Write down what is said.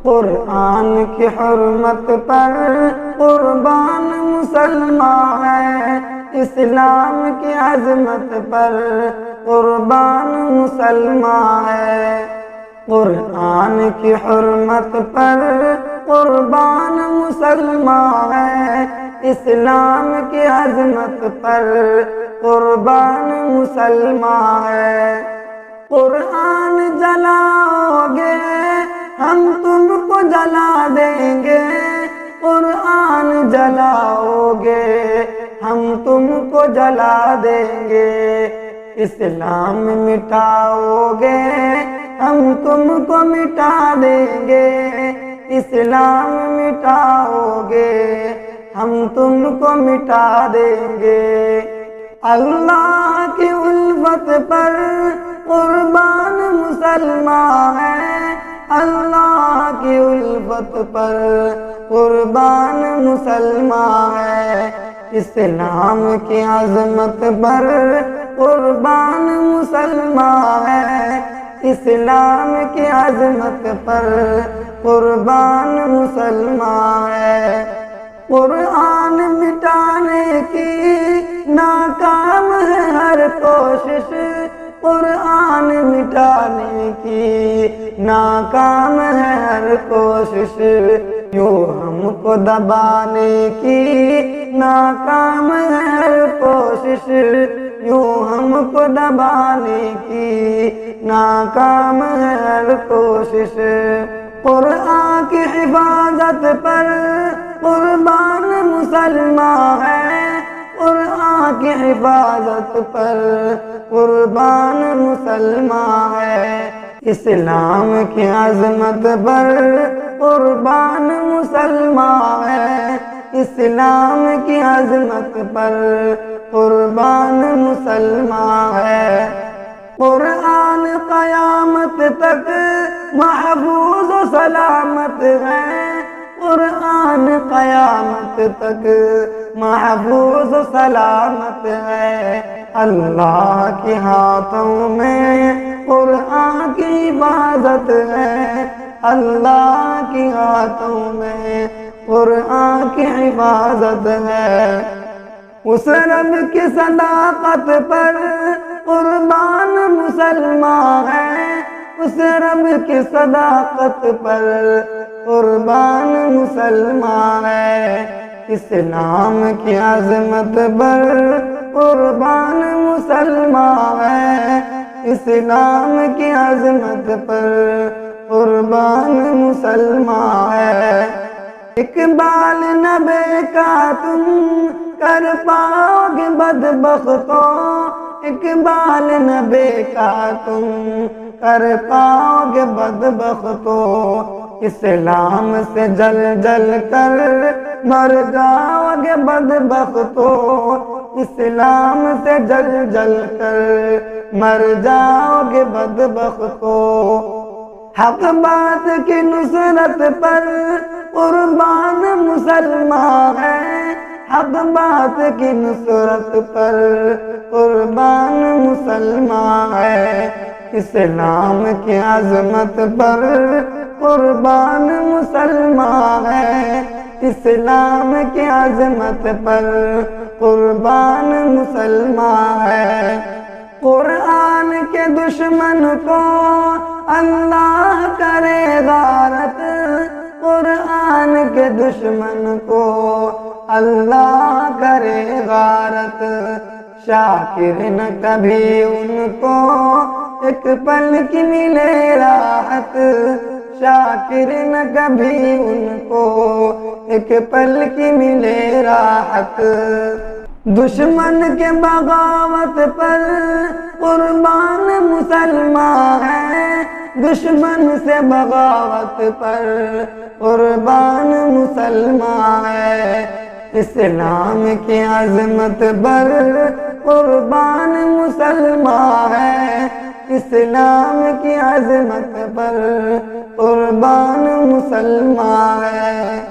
قرآن کی حرمت پر قربان مسلمان ہے، اسلام کی عظمت پر قربان مسلمان ہے۔ قرآن کی حرمت پر قربان مسلمان ہے، اسلام کی عظمت پر قربان مسلمان ہے۔ قرآن جلاؤ گے ہم تم کو جلا دیں گے، قرآن جلاؤ گے ہم تم کو جلا دیں گے، اسلام مٹاؤ گے ہم تم کو مٹا دیں گے، اسلام مٹاؤ گے ہم تم کو مٹا دیں گے۔ اللہ کی الفت پر قربان مسلمان ہے، اللہ کی الفت پر قربان مسلمان ہے، اسلام کی عظمت پر قربان مسلمان ہے، اسلام کی عظمت پر قربان مسلمان ہے۔ قرآن مٹانے کی ناکام ہے ہر کوشش، قرآن مٹانے کی ناکام ہے ہر کوشش، یوں ہم کو دبانے کی ناکام ہے ہر کوشش، یوں ہم کو دبانے کی ناکام ہے ہر کوشش۔ قرآن کی حفاظت پر قربان مسلمان ہے، قرآن کی حفاظت پر قربان مسلمان ہے، اسلام کی عظمت پر قربان مسلمان ہے، اسلام کی عظمت پر قربان مسلمان ہے۔ قرآن قیامت تک محفوظ و سلامت ہے، قرآن قیامت تک محفوظ و سلامت ہے، اللہ کے ہاتھوں میں قرآن کی حفاظت ہے، اللہ کے ہاتھوں میں قرآن کی حفاظت ہے۔ اس رب کی صداقت پر قربان مسلمان ہے، اس رب کی صداقت پر قربان مسلمان ہے، اسلام کی عظمت پر قربان مسلمان ہے، اسلام کی عظمت پر قربان مسلمان ہے۔ اقبال نبی کا تم کر پاؤ گے بدبختوں، اقبال نبی کا تم کر پاؤ گے بدبختوں، اسلام سے جل جل کر مر جاؤ گے بدبختوں، اسلام سے جل جل کر مر جاؤ گے بدبختوں۔ حق بات کی نصرت پر قربان مسلمان ہے، حق بات کی نصرت پر قربان مسلمان ہے، اسلام کی عظمت پر قربان مسلمان ہے، اسلام کی عظمت پر قربان مسلمان ہے۔ قرآن کے دشمن کو اللہ کرے غارت، قرآن کے دشمن کو اللہ کرے غارت، شاکر نہ کبھی ان کو ایک پل کی ملے راحت، شاکر نہ کبھی ان کو ایک پل کی ملے راحت۔ دشمن کے بغاوت پر قربان مسلمان ہے، دشمن سے بغاوت پر قربان مسلمان ہے، اسلام کی عظمت پر قربان مسلمان ہے، اسلام کی عظمت پر قربان مسلمان ہے۔